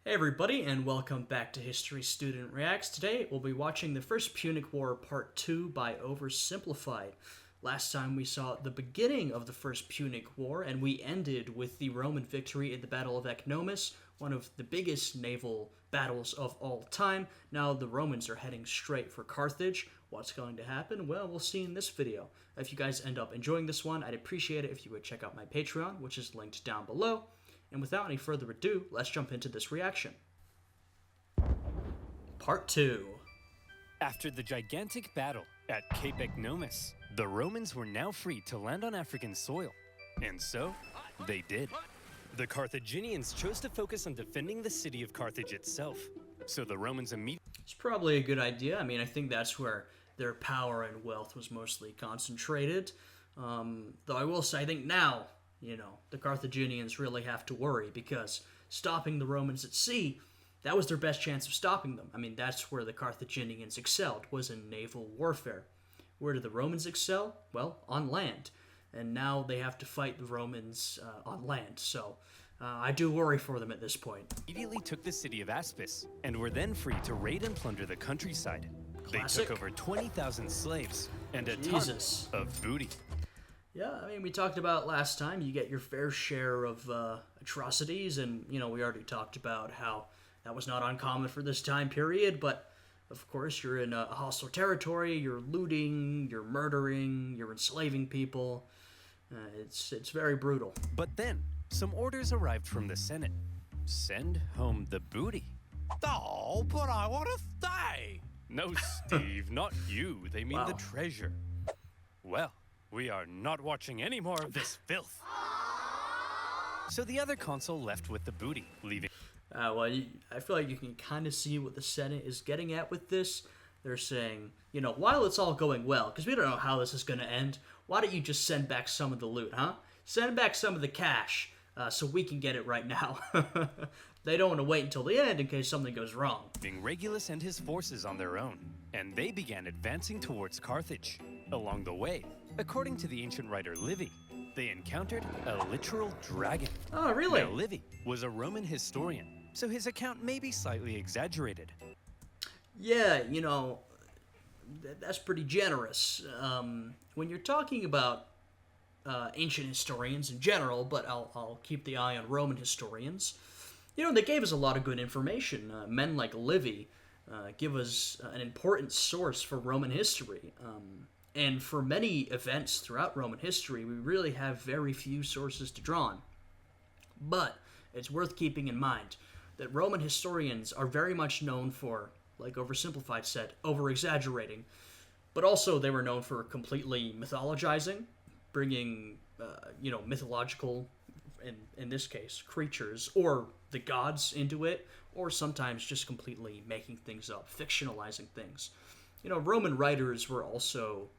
Hey everybody, and welcome back to History Student Reacts. Today we'll be watching the First Punic War Part 2 by Oversimplified. Last time we saw the beginning of the First Punic War, and we ended with the Roman victory at the Battle of Ecnomus, one of the biggest naval battles of all time. Now the Romans are heading straight for Carthage. What's going to happen? Well, we'll see in this video. If you guys end up enjoying this one, I'd appreciate it if you would check out my Patreon, which is linked down below. And without any further ado, let's jump into this reaction. Part 2. After the gigantic battle at Cape Ecnomus, the Romans were now free to land on African soil. And so, they did. The Carthaginians chose to focus on defending the city of Carthage itself. So the Romans immediately... It's probably a good idea. I mean, I think that's where their power and wealth was mostly concentrated. Though I will say, I think now, the Carthaginians really have to worry, because stopping the Romans at sea, that was their best chance of stopping them. I mean, that's where the Carthaginians excelled, was in naval warfare. Where did the Romans excel? Well, on land. And now they have to fight the Romans on land. So I do worry for them at this point. Immediately took the city of Aspis, and were then free to raid and plunder the countryside. Classic. They took over 20,000 slaves and a ton of booty. Yeah, I mean, we talked about last time, you get your fair share of atrocities, and, we already talked about how that was not uncommon for this time period, but, of course, you're in a hostile territory, you're looting, you're murdering, you're enslaving people. It's very brutal. But then, some orders arrived from the Senate. Send home the booty. Oh, but I want to stay. No, Steve, not you. They mean the treasure. Well, we are not watching any more of this filth. So the other consul left with the booty, leaving... I feel like you can kind of see what the Senate is getting at with this. They're saying, while it's all going well, because we don't know how this is going to end, why don't you just send back some of the loot, huh? Send back some of the cash, so we can get it right now. They don't want to wait until the end in case something goes wrong. Leaving Regulus and his forces on their own, and they began advancing towards Carthage. Along the way, according to the ancient writer Livy, they encountered a literal dragon. Oh, really? Now, Livy was a Roman historian, so his account may be slightly exaggerated. Yeah, that's pretty generous. When you're talking about ancient historians in general, but I'll keep the eye on Roman historians, they gave us a lot of good information. Men like Livy give us an important source for Roman history. And for many events throughout Roman history, we really have very few sources to draw on. But it's worth keeping in mind that Roman historians are very much known for, like Oversimplified said, over-exaggerating. But also they were known for completely mythologizing, bringing, mythological, in this case, creatures, or the gods into it, or sometimes just completely making things up, fictionalizing things. Roman writers were also...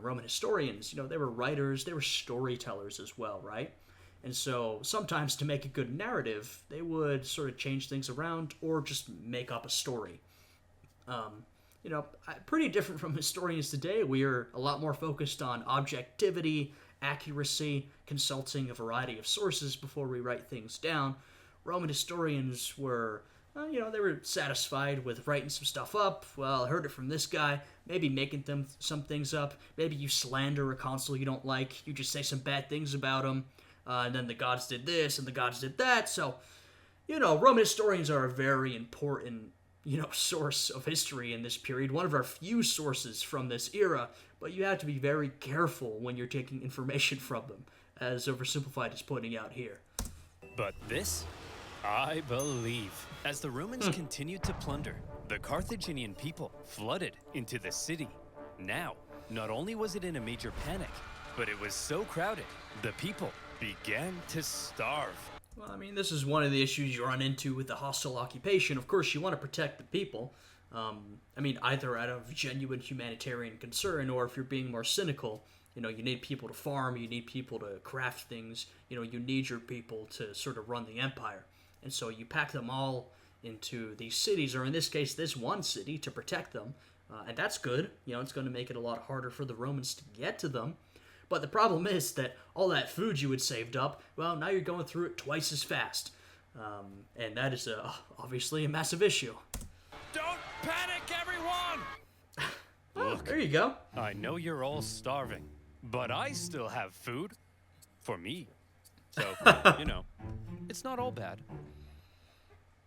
Roman historians, they were writers, they were storytellers as well, right? And so sometimes to make a good narrative, they would sort of change things around or just make up a story. Pretty different from historians today. We are a lot more focused on objectivity, accuracy, consulting a variety of sources before we write things down. Roman historians were... they were satisfied with writing some stuff up. Well, I heard it from this guy. Maybe making some things up. Maybe you slander a consul you don't like. You just say some bad things about him. And then the gods did this and the gods did that. So, Roman historians are a very important, source of history in this period. One of our few sources from this era. But you have to be very careful when you're taking information from them, as Oversimplified is pointing out here. But this... I believe. As the Romans continued to plunder, the Carthaginian people flooded into the city. Now, not only was it in a major panic, but it was so crowded, the people began to starve. Well, I mean, this is one of the issues you run into with the hostile occupation. Of course, you want to protect the people. Either out of genuine humanitarian concern, or if you're being more cynical, you need people to farm, you need people to craft things, you need your people to sort of run the empire. And so you pack them all into these cities, or in this case, this one city, to protect them. And that's good. It's going to make it a lot harder for the Romans to get to them. But the problem is that all that food you had saved up, well, now you're going through it twice as fast. And that is a obviously a massive issue. Don't panic, everyone! Oh, there you go. I know you're all starving, but I still have food. For me. So, you know, it's not all bad.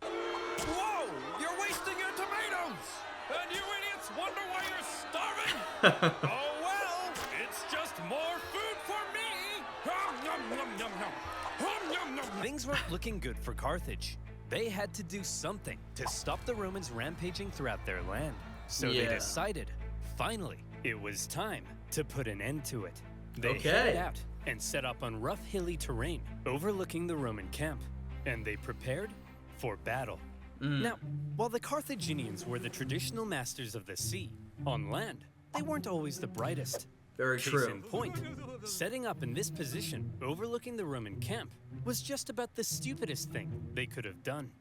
Whoa! You're wasting your tomatoes! And you idiots wonder why you're starving? Oh well, it's just more food for me! Hum, nom, nom, nom, nom. Hum, nom, nom. Things weren't looking good for Carthage. They had to do something to stop the Romans rampaging throughout their land. So they Yeah. decided, finally, it was time to put an end to it. They Okay. headed out and set up on rough, hilly terrain overlooking the Roman camp, and they prepared for battle. Now, while the Carthaginians were the traditional masters of the sea, on land, they weren't always the brightest. Very Case true. in point, setting up in this position overlooking the Roman camp was just about the stupidest thing they could have done.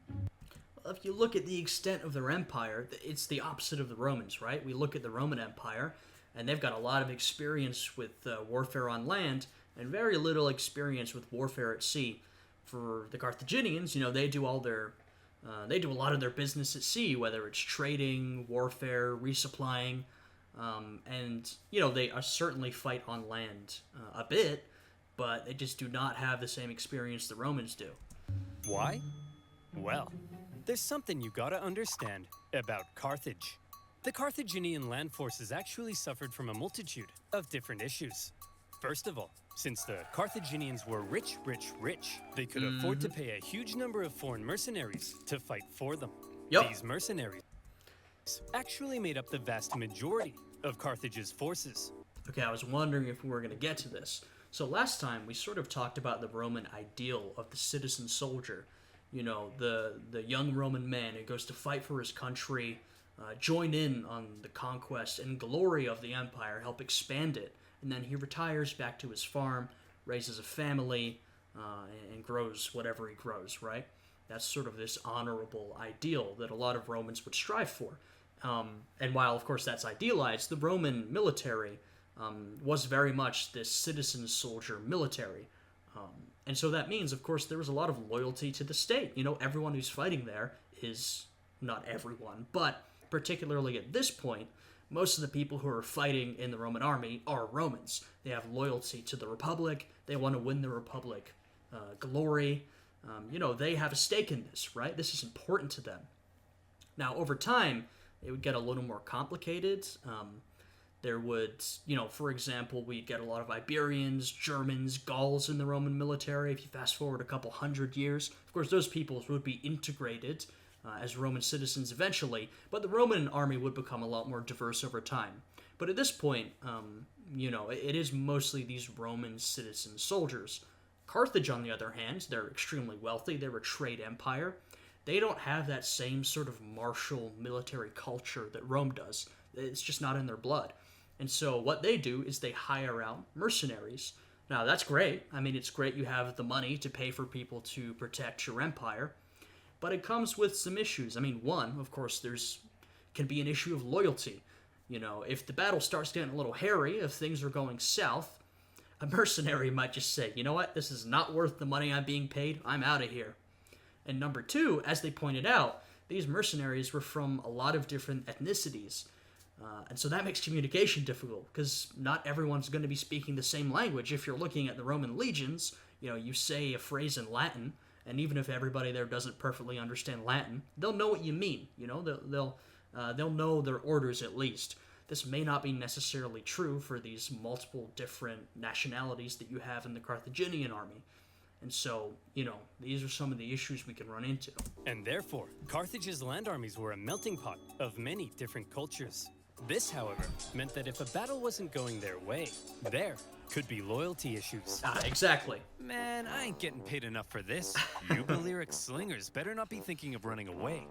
If you look at the extent of their empire, it's the opposite of the Romans, right? We look at the Roman Empire, and they've got a lot of experience with warfare on land and very little experience with warfare at sea. For the Carthaginians, you know, they do a lot of their business at sea, whether it's trading, warfare, resupplying, and you know they certainly fight on land a bit, but they just do not have the same experience the Romans do. Why? Well, there's something you gotta understand about Carthage. The Carthaginian land forces actually suffered from a multitude of different issues. First of all, since the Carthaginians were rich, they could afford to pay a huge number of foreign mercenaries to fight for them. Yep. These mercenaries actually made up the vast majority of Carthage's forces. Okay, I was wondering if we were going to get to this. So last time we sort of talked about the Roman ideal of the citizen soldier. You know, the young Roman man who goes to fight for his country, join in on the conquest and glory of the empire, help expand it, and then he retires back to his farm, raises a family, and grows whatever he grows, right? That's sort of this honorable ideal that a lot of Romans would strive for. And while, of course, that's idealized, the Roman military was very much this citizen soldier military. And so that means, of course, there was a lot of loyalty to the state. You know, everyone who's fighting there is, not everyone, but particularly at this point, most of the people who are fighting in the Roman army are Romans. They have loyalty to the Republic. They want to win the Republic glory. You know, they have a stake in this, right? This is important to them. Now, over time, it would get a little more complicated. There would, you know, for example, we get a lot of Iberians, Germans, Gauls in the Roman military. If you fast forward a couple hundred years, of course, those peoples would be integrated as Roman citizens eventually, but the Roman army would become a lot more diverse over time. But at this point, you know, it is mostly these Roman citizen soldiers. Carthage, on the other hand, they're extremely wealthy. They're a trade empire. They don't have that same sort of martial military culture that Rome does. It's just not in their blood. And so what they do is they hire out mercenaries. Now, that's great. I mean, it's great you have the money to pay for people to protect your empire. But it comes with some issues. I mean, one, of course, can be an issue of loyalty. You know, if the battle starts getting a little hairy, if things are going south, a mercenary might just say, you know what, this is not worth the money I'm being paid, I'm out of here. And number two, as they pointed out, these mercenaries were from a lot of different ethnicities. And so that makes communication difficult, because not everyone's going to be speaking the same language. If you're looking at the Roman legions, you know, you say a phrase in Latin, and even if everybody there doesn't perfectly understand Latin, they'll know what you mean. You know, they'll know their orders at least. This may not be necessarily true for these multiple different nationalities that you have in the Carthaginian army. And so, you know, these are some of the issues we can run into. And therefore, Carthage's land armies were a melting pot of many different cultures. This, however, meant that if a battle wasn't going their way, there could be loyalty issues. Exactly. Man, I ain't getting paid enough for this. You Balearic slingers better not be thinking of running away.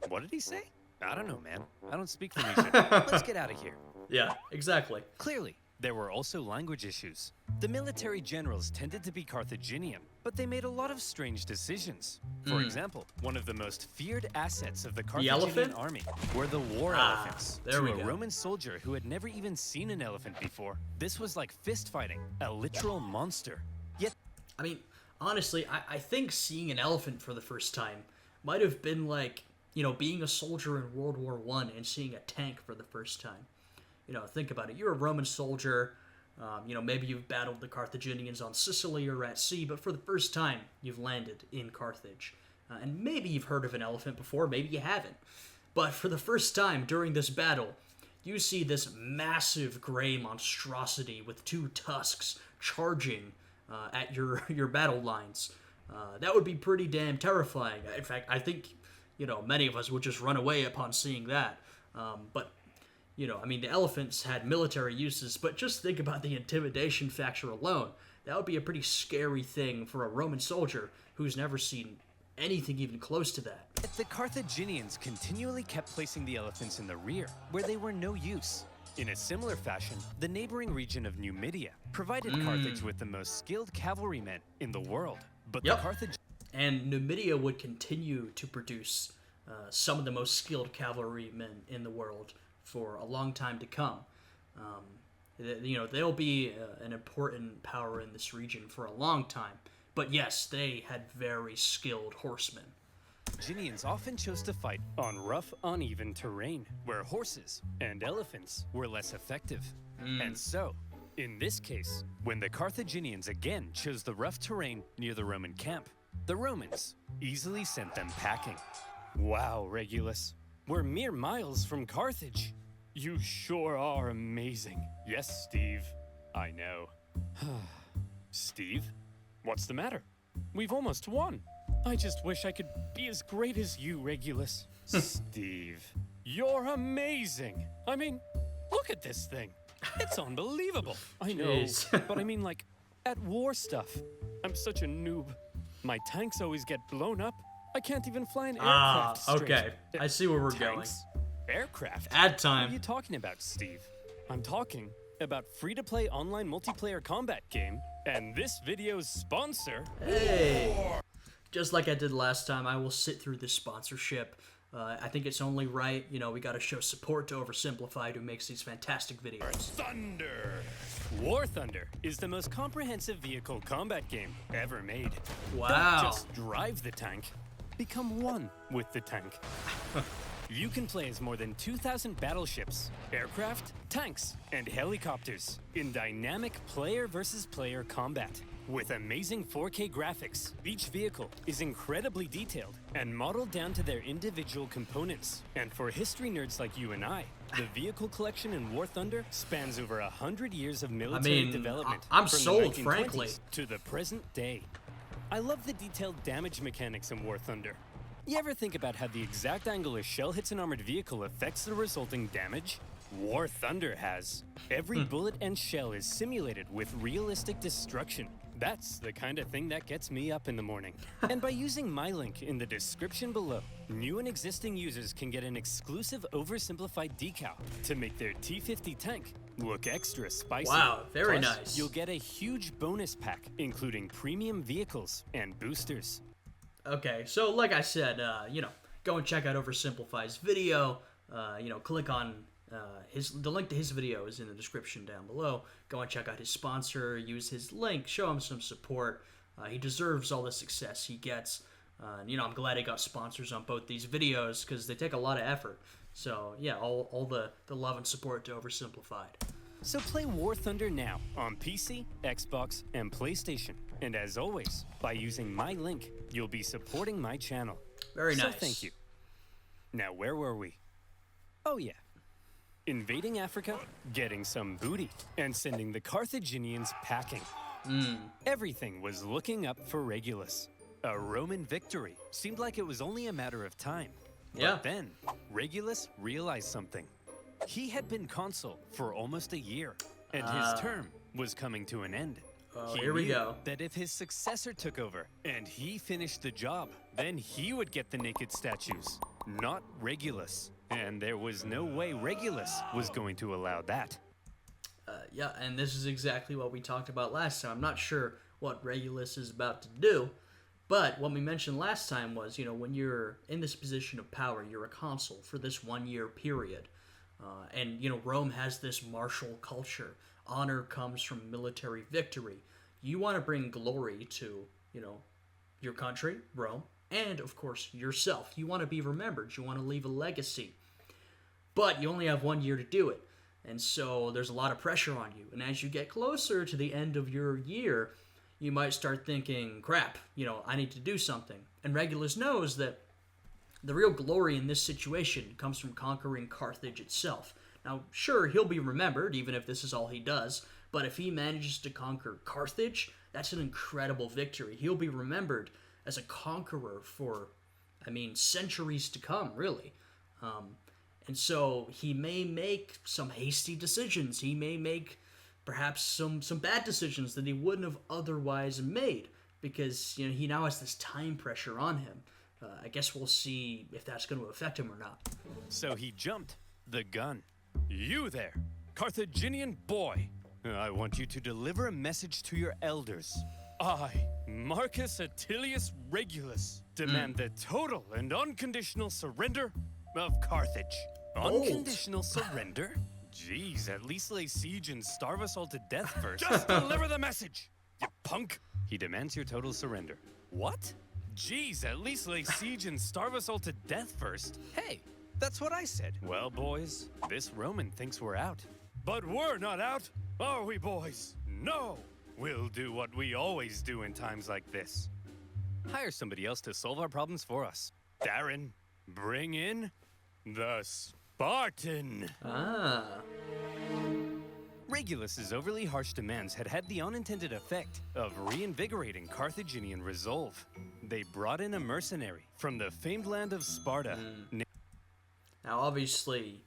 What did he say? I don't know, man. I don't speak Phoenician. Let's get out of here. Yeah, exactly. Clearly, there were also language issues. The military generals tended to be Carthaginian, but they made a lot of strange decisions. For example, one of the most feared assets of the Carthaginian elephant? army were the war elephants. there we To a go. Roman soldier who had never even seen an elephant before, this was like fist fighting, a literal monster. Yet I mean, honestly, I think seeing an elephant for the first time might have been like, being a soldier in World War One and seeing a tank for the first time. Think about it. You're a Roman soldier. Maybe you've battled the Carthaginians on Sicily or at sea, but for the first time, you've landed in Carthage. And maybe you've heard of an elephant before, maybe you haven't. But for the first time during this battle, you see this massive gray monstrosity with two tusks charging at your battle lines. That would be pretty damn terrifying. In fact, I think, many of us would just run away upon seeing that. But the elephants had military uses, but just think about the intimidation factor alone. That would be a pretty scary thing for a Roman soldier who's never seen anything even close to that. The Carthaginians continually kept placing the elephants in the rear, where they were no use. In a similar fashion, the neighboring region of Numidia provided Carthage with the most skilled cavalrymen in the world. But the Carthage... And Numidia would continue to produce some of the most skilled cavalrymen in the world for a long time to come. They'll be an important power in this region for a long time. But yes, they had very skilled horsemen. Carthaginians often chose to fight on rough, uneven terrain, where horses and elephants were less effective. And so, in this case, when the Carthaginians again chose the rough terrain near the Roman camp, the Romans easily sent them packing. Wow, Regulus, we're mere miles from Carthage. You sure are amazing. Yes, Steve, I know. Steve, what's the matter? We've almost won. I just wish I could be as great as you, Regulus. Steve, you're amazing. I mean, look at this thing. It's unbelievable. I know, Jeez. but I mean like at war stuff. I'm such a noob. My tanks always get blown up. I can't even fly an aircraft straight. Okay. I see where we're going. Tanks? Aircraft? Ad What time. are you talking about, Steve? I'm talking about free-to-play online multiplayer combat game, and this video's sponsor... Hey! Just like I did last time, I will sit through this sponsorship. I think it's only right. We got to show support to Oversimplified, who makes these fantastic videos. Thunder! War Thunder is the most comprehensive vehicle combat game ever made. Wow. Don't just drive the tank, become one with the tank. You can play as more than 2,000 battleships, aircraft, tanks, and helicopters in dynamic player versus player combat. With amazing 4K graphics, each vehicle is incredibly detailed and modeled down to their individual components. And for history nerds like you and I, the vehicle collection in War Thunder spans over 100 years of military development. I'm from sold, the 1920s frankly. to the present day. I love the detailed damage mechanics in War Thunder. You ever think about how the exact angle a shell hits an armored vehicle affects the resulting damage? War Thunder has. Every bullet and shell is simulated with realistic destruction. That's the kind of thing that gets me up in the morning. And by using my link in the description below, new and existing users can get an exclusive Oversimplified decal to make their T50 tank look extra spicy. Wow, very Plus, nice. You'll get a huge bonus pack, including premium vehicles and boosters. Okay, so like I said, go and check out Oversimplified's video. Click on the link to his video is in the description down below. Go and check out his sponsor, use his link, show him some support. He deserves all the success he gets. I'm glad he got sponsors on both these videos because they take a lot of effort. So yeah, all the love and support to Oversimplified. So play War Thunder now on PC, Xbox, and PlayStation. And as always, by using my link, you'll be supporting my channel. Very nice. So thank you. Now, where were we? Oh yeah. Invading Africa, getting some booty, and sending the Carthaginians packing. Everything was looking up for Regulus. A Roman victory seemed like it was only a matter of time. Yeah. But then, Regulus realized something. He had been consul for almost a year, and his term was coming to an end. He here we knew go. that if his successor took over and he finished the job, then he would get the naked statues, not Regulus. And there was no way Regulus was going to allow that. Yeah, and this is exactly what we talked about last time. I'm not sure what Regulus is about to do, but what we mentioned last time was, when you're in this position of power, you're a consul for this 1 year period. And Rome has this martial culture. Honor comes from military victory. You want to bring glory to, your country, Rome. and, of course, yourself. You want to be remembered. You want to leave a legacy. But you only have 1 year to do it. And so there's a lot of pressure on you. And as you get closer to the end of your year, you might start thinking, crap, I need to do something. And Regulus knows that the real glory in this situation comes from conquering Carthage itself. Now, sure, he'll be remembered, even if this is all he does, but if he manages to conquer Carthage, that's an incredible victory. He'll be remembered as a conqueror for, centuries to come, really. And so he may make some hasty decisions. He may make perhaps some bad decisions that he wouldn't have otherwise made, because he now has this time pressure on him. I guess we'll see if that's going to affect him or not. So he jumped the gun. You there, Carthaginian boy. I want you to deliver a message to your elders. I, Marcus Attilius Regulus, demand the total and unconditional surrender of Carthage. Unconditional surrender? Jeez, at least lay siege and starve us all to death first. Just deliver the message, you punk. He demands your total surrender. What? Jeez, at least lay siege and starve us all to death first. Hey, that's what I said. Well, boys, this Roman thinks we're out. But we're not out, are we, boys? No. We'll do what we always do in times like this. Hire somebody else to solve our problems for us. Darren, bring in the Spartan. Regulus's overly harsh demands had the unintended effect of reinvigorating Carthaginian resolve. They brought in a mercenary from the famed land of Sparta. Now, obviously,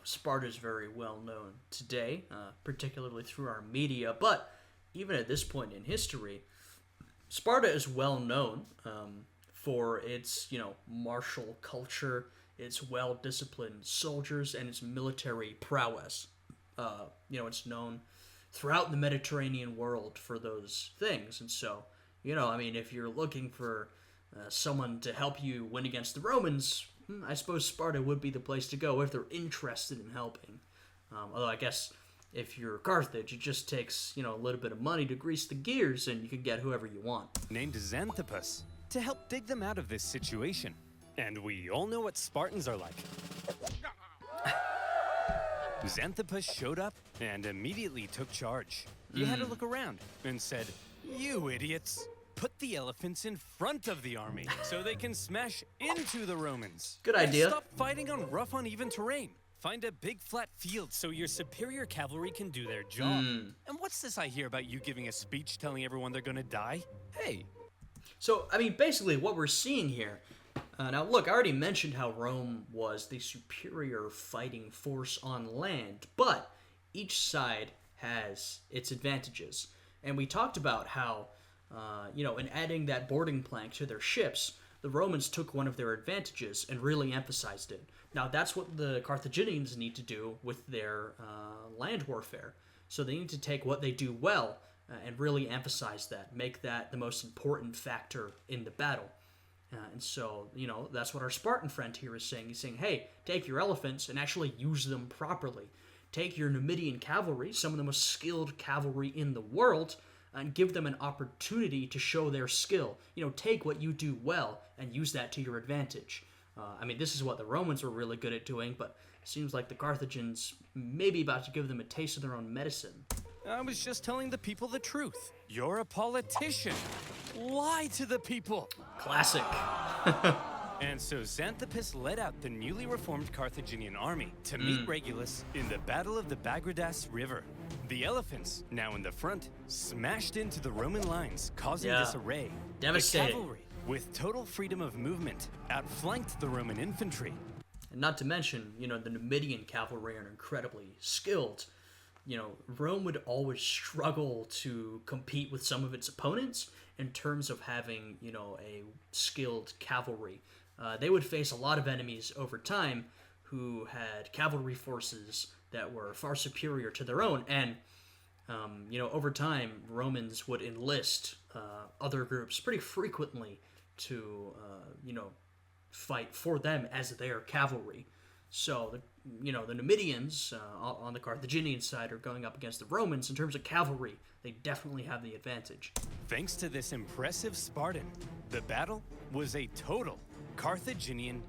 Sparta's very well known today, particularly through our media, but even at this point in history, Sparta is well known for its, martial culture, its well-disciplined soldiers, and its military prowess. It's known throughout the Mediterranean world for those things. And so, if you're looking for someone to help you win against the Romans, I suppose Sparta would be the place to go if they're interested in helping. Although I guess if you're Carthage, it just takes, a little bit of money to grease the gears and you can get whoever you want. Named Xanthippus to help dig them out of this situation. And we all know what Spartans are like. Xanthippus showed up and immediately took charge. He had to look around and said, "You idiots, put the elephants in front of the army so they can smash into the Romans. Good idea. Stop fighting on rough, uneven terrain. Find a big flat field so your superior cavalry can do their job. And what's this I hear about you giving a speech telling everyone they're gonna die? Hey." So, basically what we're seeing here, now look, I already mentioned how Rome was the superior fighting force on land, but each side has its advantages. And we talked about how, in adding that boarding plank to their ships, the Romans took one of their advantages and really emphasized it. Now, that's what the Carthaginians need to do with their land warfare. So they need to take what they do well and really emphasize that, make that the most important factor in the battle. And so, that's what our Spartan friend here is saying. He's saying, hey, take your elephants and actually use them properly. Take your Numidian cavalry, some of the most skilled cavalry in the world, and give them an opportunity to show their skill. Take what you do well and use that to your advantage. This is what the Romans were really good at doing, but it seems like the Carthaginians may be about to give them a taste of their own medicine. I was just telling the people the truth. You're a politician. Lie to the people. Classic. And so Xanthippus led out the newly reformed Carthaginian army to meet Regulus in the Battle of the Bagridas River. The elephants, now in the front, smashed into the Roman lines, causing disarray. Devastating. The cavalry, with total freedom of movement, outflanked the Roman infantry. And not to mention, the Numidian cavalry are incredibly skilled. Rome would always struggle to compete with some of its opponents in terms of having, a skilled cavalry. They would face a lot of enemies over time who had cavalry forces that were far superior to their own. And, over time, Romans would enlist other groups pretty frequently to, fight for them as their cavalry. So, the Numidians on the Carthaginian side are going up against the Romans. In terms of cavalry, they definitely have the advantage. Thanks to this impressive Spartan, the battle was a total Carthaginian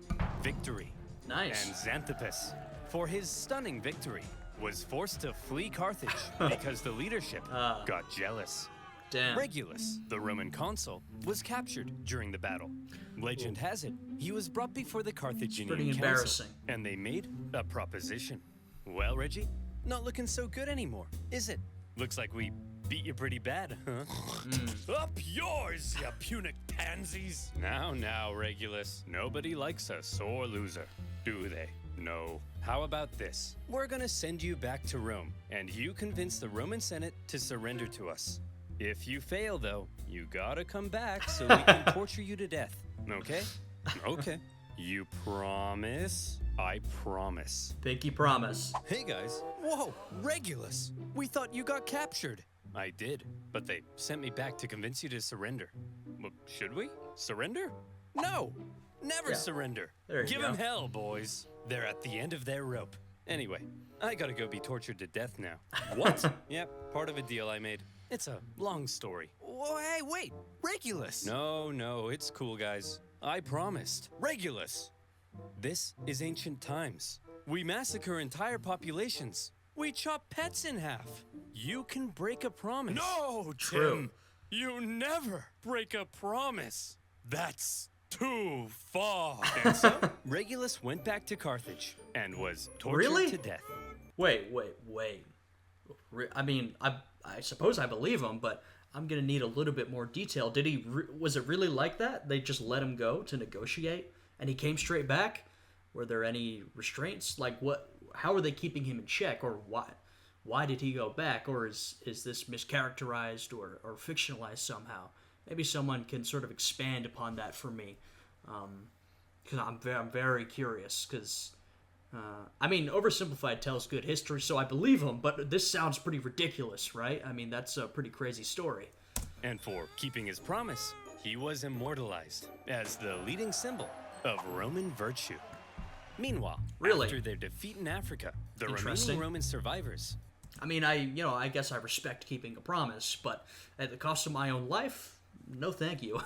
victory. Nice. And Xanthippus, for his stunning victory, was forced to flee Carthage because the leadership got jealous. Damn. Regulus, the Roman consul, was captured during the battle. Legend has it, he was brought before the Carthaginian pretty council, embarrassing. and they made a proposition. Well, Reggie, not looking so good anymore, is it? Looks like we beat you pretty bad, huh? Up yours, you Punic pansies! Now, Regulus. Nobody likes a sore loser, do they? No. How about this? We're gonna send you back to Rome, and you convince the Roman Senate to surrender to us. If you fail, though, you gotta come back so we can torture you to death. Okay? Okay. You promise? I promise. Pinky promise. Hey, guys. Whoa, Regulus. We thought you got captured. I did, but they sent me back to convince you to surrender. Well, should we? Surrender? No! Never Yeah. surrender. There you Give go. them hell, boys. They're at the end of their rope. Anyway, I gotta go be tortured to death now. What? Yep, part of a deal I made. It's a long story. Whoa, hey, wait! Regulus! No, it's cool, guys. I promised. Regulus! This is ancient times. We massacre entire populations. We chop pets in half. You can break a promise. No, True. Tim! You never break a promise! That's too far! And so, Regulus went back to Carthage and was tortured Really? to death. Wait. I mean, I suppose I believe him, but I'm gonna need a little bit more detail. Did he? Was it really like that? They just let him go to negotiate, and he came straight back? Were there any restraints? Like what? How are they keeping him in check, or why? Why did he go back, or is this mischaracterized or fictionalized somehow? Maybe someone can sort of expand upon that for me, because I'm very curious. Because I mean, Oversimplified tells good history, so I believe him. But this sounds pretty ridiculous, right? I mean, that's a pretty crazy story. And for keeping his promise, he was immortalized as the leading symbol of Roman virtue. Meanwhile, Really? after their defeat in Africa, the remaining Interesting. Roman survivors. I mean, I guess I respect keeping a promise, but at the cost of my own life, no thank you.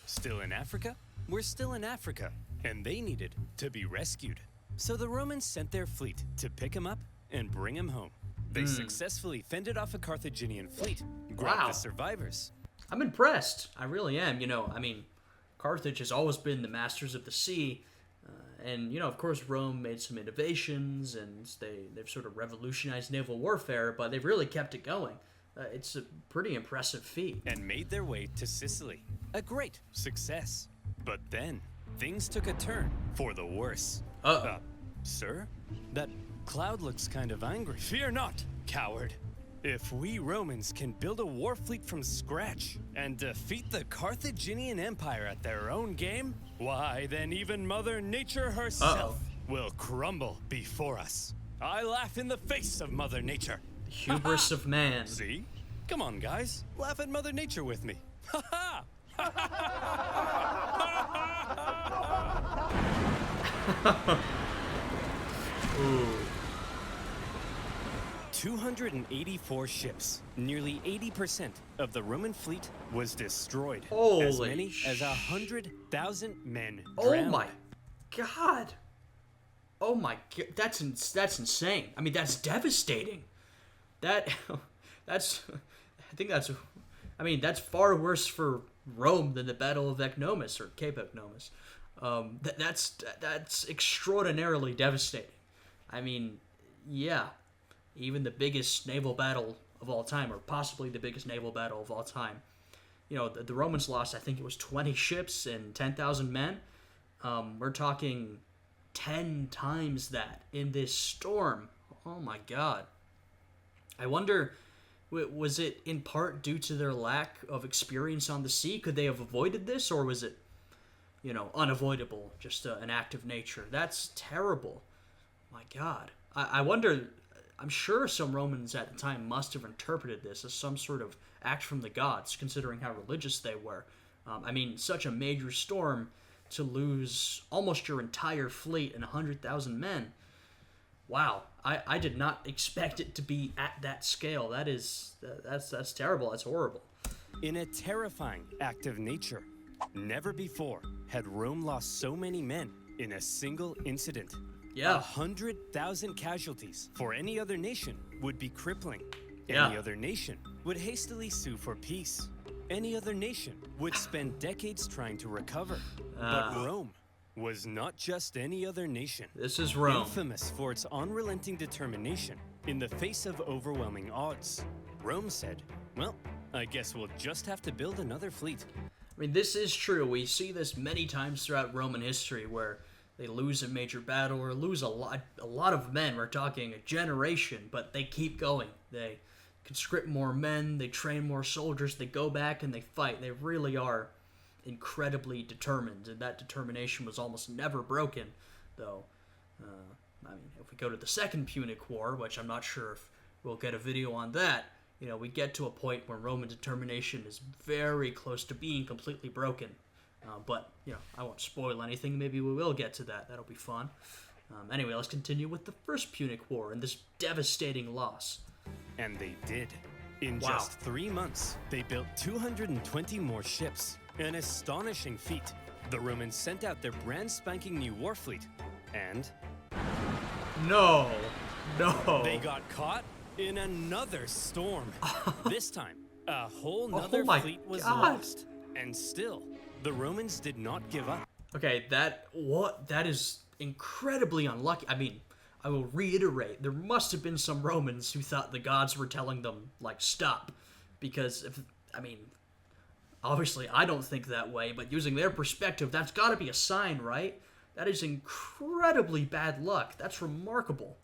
Still in Africa? We're still in Africa, and they needed to be rescued. So the Romans sent their fleet to pick him up and bring him home. They successfully fended off a Carthaginian fleet, grabbed Wow. the survivors. I'm impressed. I really am. I mean, Carthage has always been the masters of the sea, and of course, Rome made some innovations, and they've sort of revolutionized naval warfare, but they've really kept it going. It's a pretty impressive feat. And made their way to Sicily. A great success. But then, things took a turn for the worse. Uh-oh. Sir? That cloud looks kind of angry. Fear not, coward. If we Romans can build a war fleet from scratch and defeat the Carthaginian Empire at their own game, why, then even Mother Nature herself will crumble before us. I laugh in the face of Mother Nature. The hubris of man. See? Come on, guys. Laugh at Mother Nature with me. Ha ha! 284 ships, nearly 80% of the Roman fleet was destroyed. As Holy many as 100,000 men Oh drowned. my god. Oh my god. That's insane. I mean, that's devastating. That's that's far worse for Rome than the Battle of Ecnomus or Cape Ecnomus. That's extraordinarily devastating. I mean, yeah, even the biggest naval battle of all time, or possibly the biggest naval battle of all time. The Romans lost, I think it was 20 ships and 10,000 men. We're talking 10 times that in this storm. Oh my god. I wonder, was it in part due to their lack of experience on the sea? Could they have avoided this, or was it, unavoidable, just an act of nature? That's terrible. My god. I wonder, I'm sure some Romans at the time must have interpreted this as some sort of act from the gods, considering how religious they were. I mean, such a major storm, to lose almost your entire fleet and 100,000 men. Wow, I did not expect it to be at that scale. That's terrible. That's horrible. In a terrifying act of nature, never before had Rome lost so many men in a single incident. Yeah. 100,000 casualties for any other nation would be crippling. Yeah. Any other nation would hastily sue for peace. Any other nation would spend decades trying to recover. But Rome was not just any other nation. This is Rome. Infamous for its unrelenting determination in the face of overwhelming odds. Rome said, well, I guess we'll just have to build another fleet. I mean, this is true. We see this many times throughout Roman history where they lose a major battle or lose a lot of men. We're talking a generation, but they keep going. They conscript more men, they train more soldiers, they go back and they fight. They really are incredibly determined, and that determination was almost never broken, though. I mean, if we go to the Second Punic War, which I'm not sure if we'll get a video on that, we get to a point where Roman determination is very close to being completely broken. But, I won't spoil anything. Maybe we will get to that. That'll be fun. Anyway, let's continue with the First Punic War and this devastating loss. And they did. In Wow. just 3 months, they built 220 more ships. An astonishing feat. The Romans sent out their brand spanking new war fleet. And No. they got caught in another storm. This time, a whole nother my fleet was God. lost. And still, the Romans did not give up. Okay, that is incredibly unlucky. I mean, I will reiterate, there must have been some Romans who thought the gods were telling them, stop. Because, obviously I don't think that way, but using their perspective, that's got to be a sign, right? That is incredibly bad luck. That's remarkable.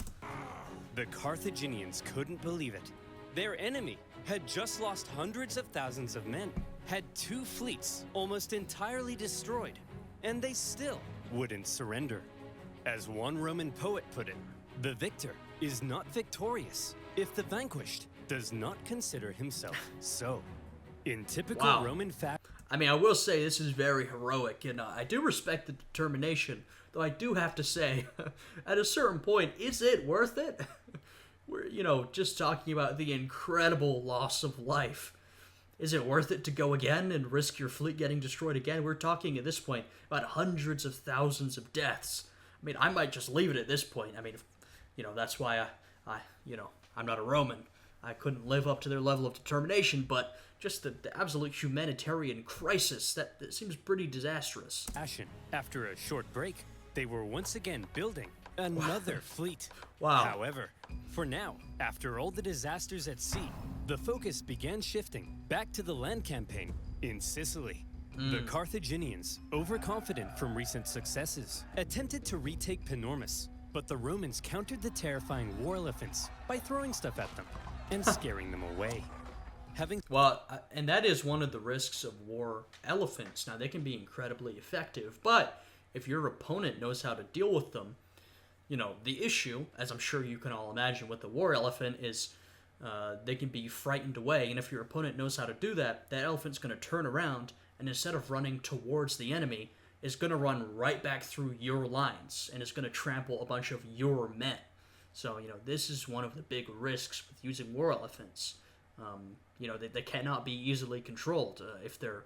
The Carthaginians couldn't believe it. Their enemy had just lost hundreds of thousands of men, had 2 fleets almost entirely destroyed, and they still wouldn't surrender. As one Roman poet put it, the victor is not victorious if the vanquished does not consider himself so. In typical Wow. Roman fashion, I mean, I will say this is very heroic, and I do respect the determination, though I do have to say, at a certain point, is it worth it? We're, just talking about the incredible loss of life. Is it worth it to go again and risk your fleet getting destroyed again? We're talking at this point about hundreds of thousands of deaths. I mean, I might just leave it at this point. I mean, that's why I'm not a Roman. I couldn't live up to their level of determination, but just the absolute humanitarian crisis, that seems pretty disastrous. after a short break, they were once again building another fleet. Wow. However, for now, after all the disasters at sea, the focus began shifting back to the land campaign in Sicily. The Carthaginians, overconfident from recent successes, attempted to retake Panormus, but the Romans countered the terrifying war elephants by throwing stuff at them and scaring them away. And that is one of the risks of war elephants. Now, they can be incredibly effective, but if your opponent knows how to deal with them, the issue, as I'm sure you can all imagine with the war elephant, is they can be frightened away, and if your opponent knows how to do that, that elephant's going to turn around, and instead of running towards the enemy, is going to run right back through your lines, and is going to trample a bunch of your men. So, this is one of the big risks with using war elephants. They cannot be easily controlled if they're,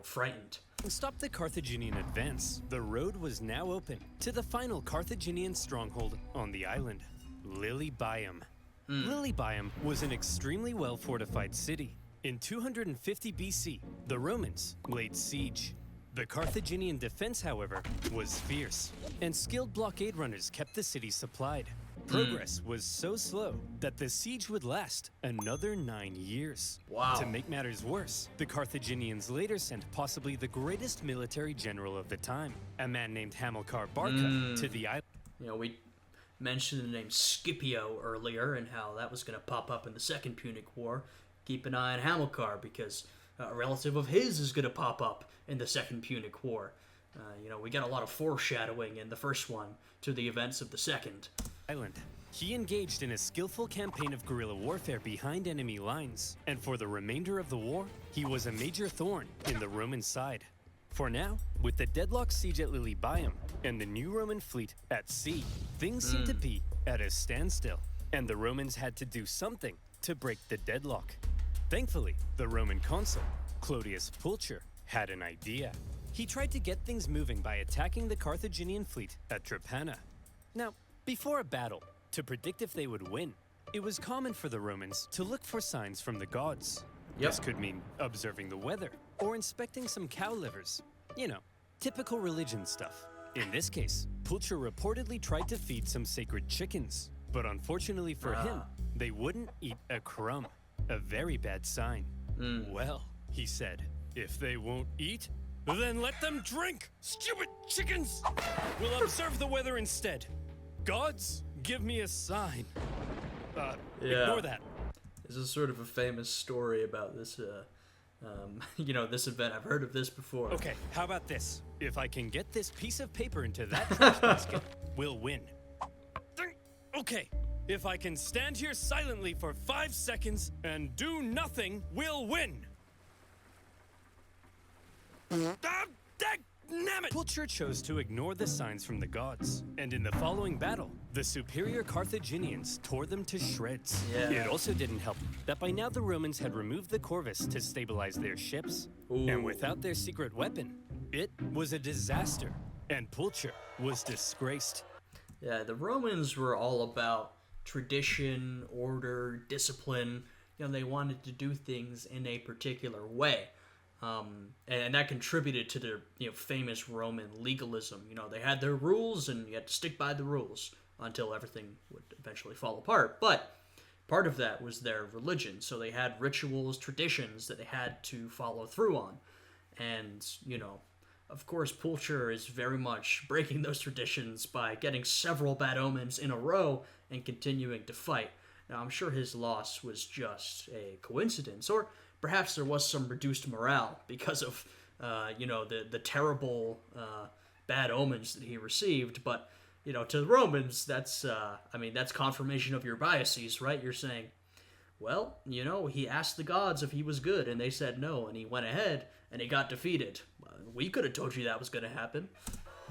frightened. To stop the Carthaginian advance, the road was now open to the final Carthaginian stronghold on the island, Lilybaeum. Lilybaeum was an extremely well-fortified city. In 250 BC, the Romans laid siege. The Carthaginian defense, however, was fierce, and skilled blockade runners kept the city supplied. Progress was so slow that the siege would last another 9 years. Wow. To make matters worse, the Carthaginians later sent possibly the greatest military general of the time, a man named Hamilcar Barca, to the island. We mentioned the name Scipio earlier and how that was going to pop up in the Second Punic War. Keep an eye on Hamilcar because a relative of his is going to pop up in the Second Punic War. We got a lot of foreshadowing in the first one to the events of the second. Island. He engaged in a skillful campaign of guerrilla warfare behind enemy lines, and for the remainder of the war, he was a major thorn in the Roman side. For now, with the deadlocked siege at Lilybaeum and the new Roman fleet at sea, things seemed to be at a standstill, and the Romans had to do something to break the deadlock. Thankfully, the Roman consul, Clodius Pulcher, had an idea. He tried to get things moving by attacking the Carthaginian fleet at Drepana. Now, before a battle, to predict if they would win, it was common for the Romans to look for signs from the gods. This could mean observing the weather or inspecting some cow livers. You know, typical religion stuff. In this case, Pulcher reportedly tried to feed some sacred chickens, but unfortunately for him, they wouldn't eat a crumb. A very bad sign. Well, he said, if they won't eat, then let them drink! Stupid chickens! We'll observe the weather instead. Gods, give me a sign. Ignore that. This is sort of a famous story about this, this event. I've heard of this before. Okay, how about this? If I can get this piece of paper into that trash basket, we'll win. Okay, if I can stand here silently for 5 seconds and do nothing, we'll win! Damn it! Pulcher chose to ignore the signs from the gods, and in the following battle, the superior Carthaginians tore them to shreds. Yeah. It also didn't help that by now the Romans had removed the corvus to stabilize their ships. And without their secret weapon, it was a disaster, and Pulcher was disgraced. Yeah, the Romans were all about tradition, order, discipline. They wanted to do things in a particular way. And that contributed to their famous Roman legalism. They had their rules, and you had to stick by the rules until everything would eventually fall apart. But part of that was their religion, so they had rituals, traditions that they had to follow through on. And, of course, Pulcher is very much breaking those traditions by getting several bad omens in a row and continuing to fight. Now, I'm sure his loss was just a coincidence, or perhaps there was some reduced morale because of, the terrible bad omens that he received. But, to the Romans, that's confirmation of your biases, right? You're saying, well, he asked the gods if he was good, and they said no, and he went ahead, and he got defeated. We could have told you that was going to happen.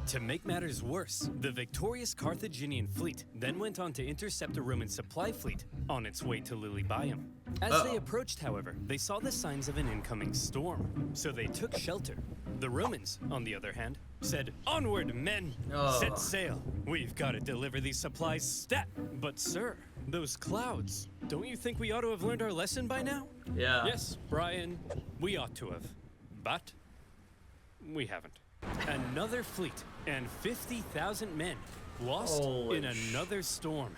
To make matters worse, the victorious Carthaginian fleet then went on to intercept a Roman supply fleet on its way to Lilybaeum. As they approached, however, they saw the signs of an incoming storm, so they took shelter. The Romans, on the other hand, said, "Onward, men! Set sail! We've got to deliver these supplies stat!" But sir, those clouds, don't you think we ought to have learned our lesson by now? Yeah. Yes, Brian, we ought to have. But we haven't. Another fleet and 50,000 men lost in another storm.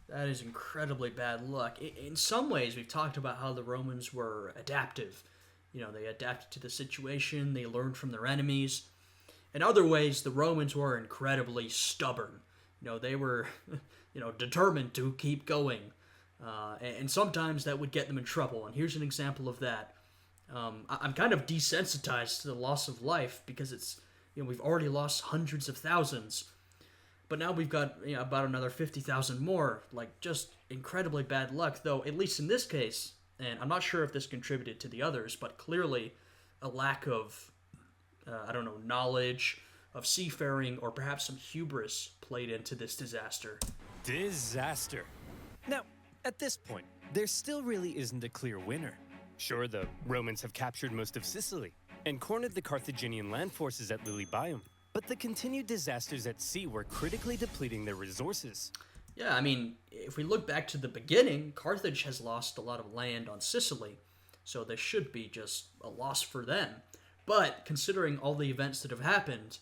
That is incredibly bad luck. In some ways, we've talked about how the Romans were adaptive. They adapted to the situation, they learned from their enemies. In other ways, the Romans were incredibly stubborn. They were, determined to keep going. And sometimes that would get them in trouble. And here's an example of that. I'm kind of desensitized to the loss of life because it's, we've already lost hundreds of thousands. But now we've got about another 50,000 more. Just incredibly bad luck, though, at least in this case. And I'm not sure if this contributed to the others, but clearly a lack of, knowledge of seafaring, or perhaps some hubris played into this disaster. Disaster. Now, at this point, there still really isn't a clear winner. Sure, the Romans have captured most of Sicily and cornered the Carthaginian land forces at Lilybaeum, but the continued disasters at sea were critically depleting their resources. Yeah, if we look back to the beginning, Carthage has lost a lot of land on Sicily, so this should be just a loss for them. But considering all the events that have happened,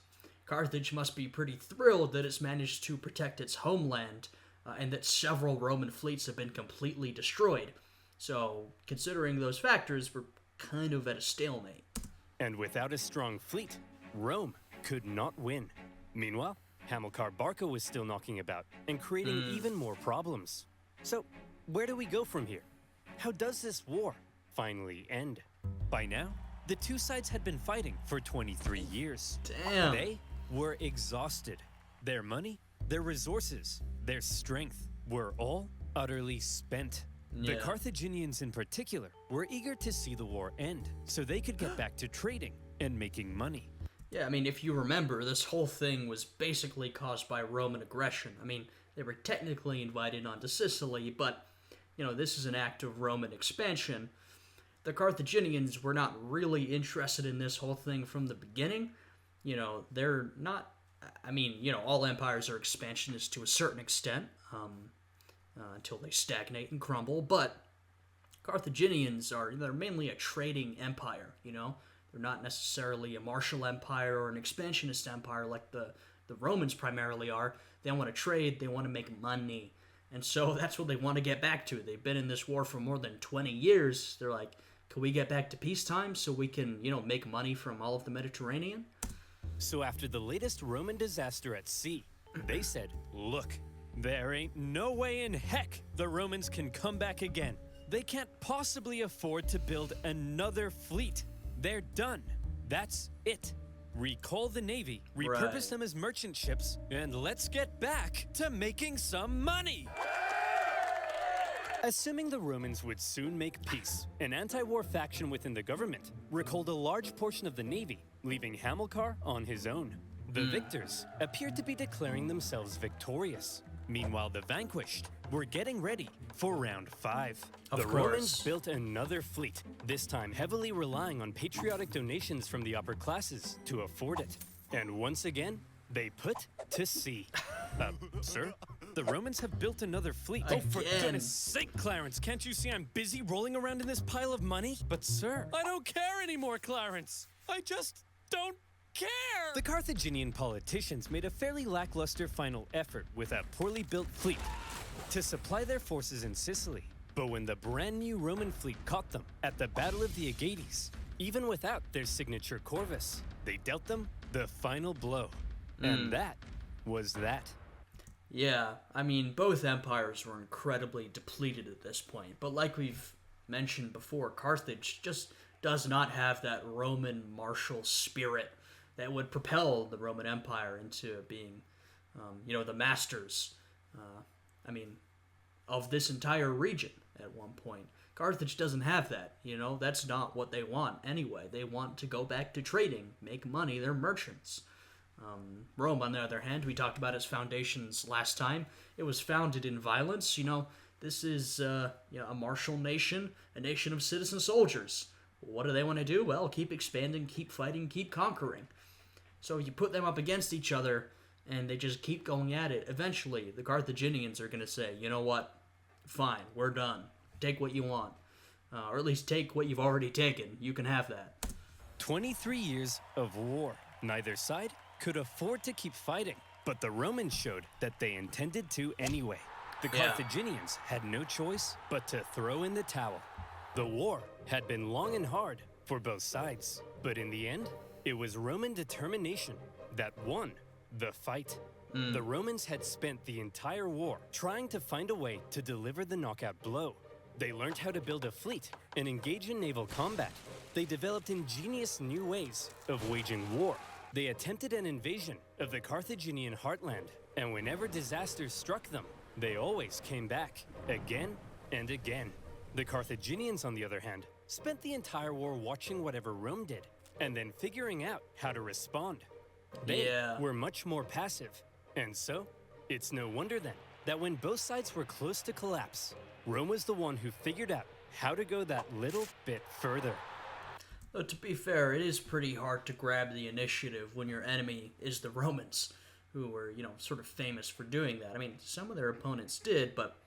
Carthage must be pretty thrilled that it's managed to protect its homeland, and that several Roman fleets have been completely destroyed. So, considering those factors, we're kind of at a stalemate. And without a strong fleet, Rome could not win. Meanwhile, Hamilcar Barca was still knocking about and creating even more problems. So, where do we go from here? How does this war finally end? By now, the two sides had been fighting for 23 years. Damn. They were exhausted. Their money, their resources, their strength were all utterly spent. The Yeah. Carthaginians in particular were eager to see the war end so they could get back to trading and making money. Yeah, I mean, if you remember, this whole thing was basically caused by Roman aggression. I mean, they were technically invited onto Sicily, but, this is an act of Roman expansion. The Carthaginians were not really interested in this whole thing from the beginning. They're not, all empires are expansionists to a certain extent, until they stagnate and crumble, but Carthaginians they're mainly a trading empire, They're not necessarily a martial empire or an expansionist empire like the Romans primarily are. They want to trade, they want to make money. And so that's what they want to get back to. They've been in this war for more than 20 years. They're like, can we get back to peacetime so we can, make money from all of the Mediterranean? So after the latest Roman disaster at sea, they said, look, there ain't no way in heck the Romans can come back again. They can't possibly afford to build another fleet. They're done. That's it. Recall the navy, repurpose them as merchant ships, and let's get back to making some money. Assuming the Romans would soon make peace, an anti-war faction within the government recalled a large portion of the navy, leaving Hamilcar on his own. The victors appeared to be declaring themselves victorious. Meanwhile, the vanquished were getting ready for round 5. Of the course. Romans built another fleet, this time heavily relying on patriotic donations from the upper classes to afford it. And once again, they put to sea. Sir? The Romans have built another fleet. Again. Oh, for goodness sake, Clarence, can't you see I'm busy rolling around in this pile of money? But sir, I don't care anymore, Clarence. I just don't care. the Carthaginian politicians made a fairly lackluster final effort with a poorly built fleet to supply their forces in Sicily. But when the brand new Roman fleet caught them at the Battle of the Aegates, even without their signature corvus, they dealt them the final blow. And that was that. Yeah, I mean, both empires were incredibly depleted at this point, but like we've mentioned before, Carthage just does not have that Roman martial spirit that would propel the Roman Empire into being, the masters, of this entire region at one point. Carthage doesn't have that, that's not what they want anyway. They want to go back to trading, make money, they're merchants. Rome, on the other hand, we talked about its foundations last time. It was founded in violence. This is a martial nation, a nation of citizen soldiers. What do they want to do? Well, keep expanding, keep fighting, keep conquering. So you put them up against each other, and they just keep going at it. Eventually, the Carthaginians are going to say, you know what? Fine, we're done. Take what you want. Or at least take what you've already taken. You can have that. 23 years of war. Neither side could afford to keep fighting, but the Romans showed that they intended to anyway. The Yeah. Carthaginians had no choice but to throw in the towel. The war had been long and hard for both sides, but in the end, it was Roman determination that won the fight. The Romans had spent the entire war trying to find a way to deliver the knockout blow. They learned how to build a fleet and engage in naval combat. They developed ingenious new ways of waging war. They attempted an invasion of the Carthaginian heartland, and whenever disasters struck them, they always came back, again and again. The Carthaginians, on the other hand, spent the entire war watching whatever Rome did, and then figuring out how to respond. They Yeah. were much more passive, and so, it's no wonder then that when both sides were close to collapse, Rome was the one who figured out how to go that little bit further. Though to be fair, it is pretty hard to grab the initiative when your enemy is the Romans, who were, sort of famous for doing that. I mean, some of their opponents did, but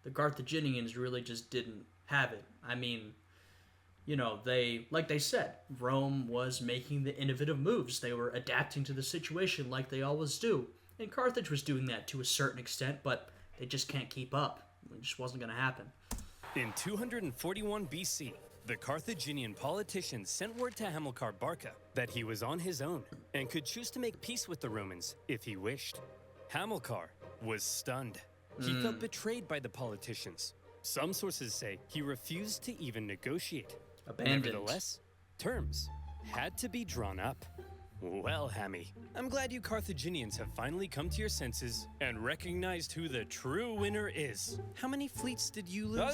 the Carthaginians really just didn't have it. I mean, like they said, Rome was making the innovative moves. They were adapting to the situation like they always do. And Carthage was doing that to a certain extent, but they just can't keep up. It just wasn't going to happen. In 241 BC, the Carthaginian politicians sent word to Hamilcar Barca that he was on his own and could choose to make peace with the Romans if he wished. Hamilcar was stunned. He felt betrayed by the politicians. Some sources say he refused to even negotiate. Abandoned. Nevertheless, terms had to be drawn up. Well, Hammy, I'm glad you Carthaginians have finally come to your senses and recognized who the true winner is. How many fleets did you lose?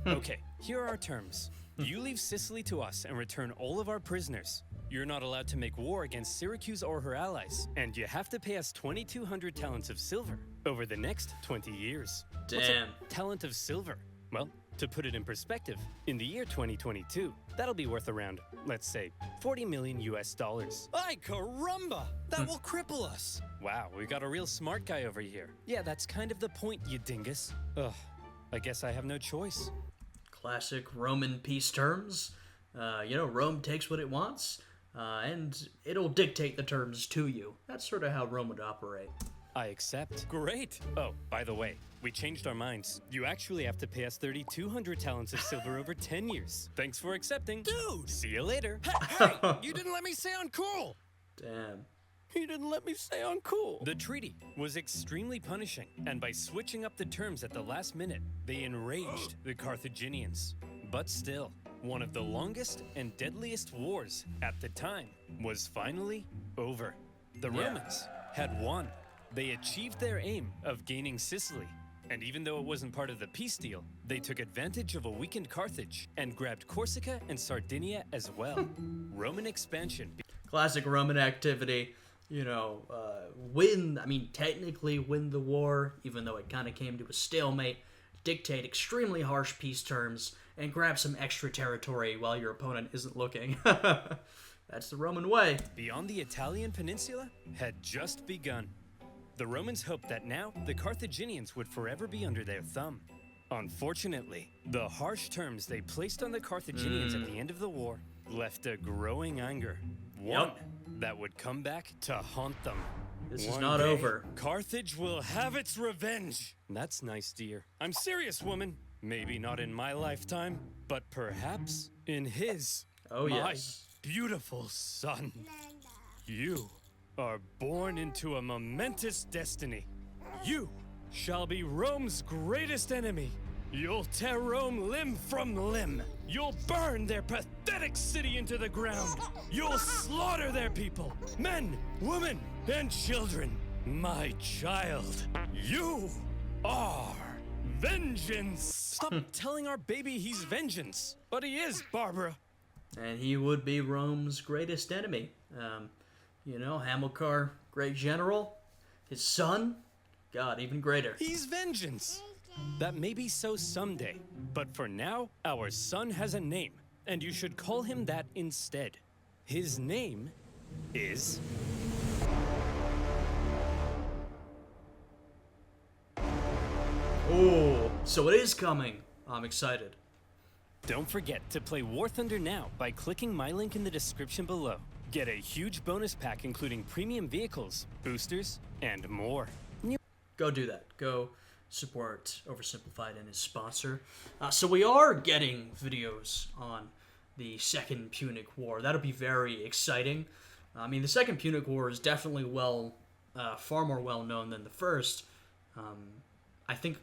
Okay, here are our terms. You leave Sicily to us and return all of our prisoners. you're not allowed to make war against Syracuse or her allies, and you have to pay us 2,200 talents of silver over the next 20 years. What's a Damn. talent of silver? Well, to put it in perspective, in the year 2022, that'll be worth around, let's say, 40 million US dollars. Ay caramba! That will cripple us. Wow, we got a real smart guy over here. Yeah, that's kind of the point, you dingus. Ugh, I guess I have no choice. Classic Roman peace terms. Rome takes what it wants, and it'll dictate the terms to you. That's sort of how Rome would operate. I accept. Great. Oh, by the way, we changed our minds. You actually have to pay us 3,200 talents of silver over 10 years. Thanks for accepting. Dude! See you later. Hey, you didn't let me say uncool! Damn. You didn't let me say uncool. The treaty was extremely punishing, and by switching up the terms at the last minute, they enraged the Carthaginians. But still, one of the longest and deadliest wars at the time was finally over. The Romans had won. They achieved their aim of gaining Sicily, and even though it wasn't part of the peace deal, they took advantage of a weakened Carthage and grabbed Corsica and Sardinia as well. Roman expansion. Classic Roman activity. Technically win the war, even though it kind of came to a stalemate, dictate extremely harsh peace terms, and grab some extra territory while your opponent isn't looking. That's the Roman way. Beyond the Italian peninsula had just begun. The Romans hoped that now the Carthaginians would forever be under their thumb. Unfortunately, the harsh terms they placed on the Carthaginians at the end of the war left a growing anger. One that would come back to haunt them. This is One not day, over. Carthage will have its revenge. That's nice, dear. I'm serious, woman. Maybe not in my lifetime, but perhaps in his. Oh, my yes. beautiful son. You are born into a momentous destiny. You shall be Rome's greatest enemy. You'll tear Rome limb from limb. You'll burn their pathetic city into the ground. You'll slaughter their people, men, women, and children. My child, you are vengeance. Stop telling our baby he's vengeance. But he is, Barbara. And he would be Rome's greatest enemy. Hamilcar, great general. His son, God, even greater. He's vengeance. That may be so someday, but for now, our son has a name, and you should call him that instead. His name is... Oh, so it is coming. I'm excited. Don't forget to play War Thunder now by clicking my link in the description below. Get a huge bonus pack including premium vehicles, boosters, and more. Go do that. Go support Oversimplified and his sponsor. So we are getting videos on the Second Punic War. That'll be very exciting. The Second Punic War is definitely far more well known than the first. I think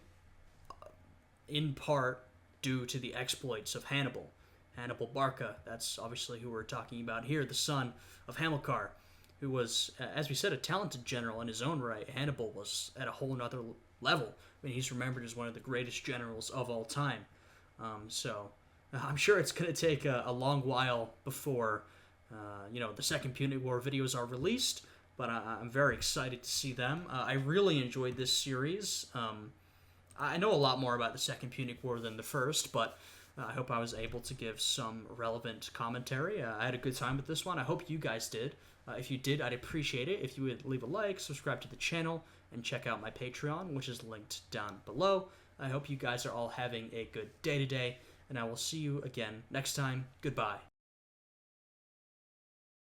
in part due to the exploits of Hannibal. Hannibal Barca, that's obviously who we're talking about here, the son of Hamilcar, who was, as we said, a talented general in his own right. Hannibal was at a whole nother level. He's remembered as one of the greatest generals of all time. So I'm sure it's going to take a long while before, the Second Punic War videos are released, but I'm very excited to see them. I really enjoyed this series. I know a lot more about the Second Punic War than the first, but I hope I was able to give some relevant commentary. I had a good time with this one. I hope you guys did. If you did, I'd appreciate it if you would leave a like, subscribe to the channel, and check out my Patreon, which is linked down below. I hope you guys are all having a good day today, and I will see you again next time. Goodbye.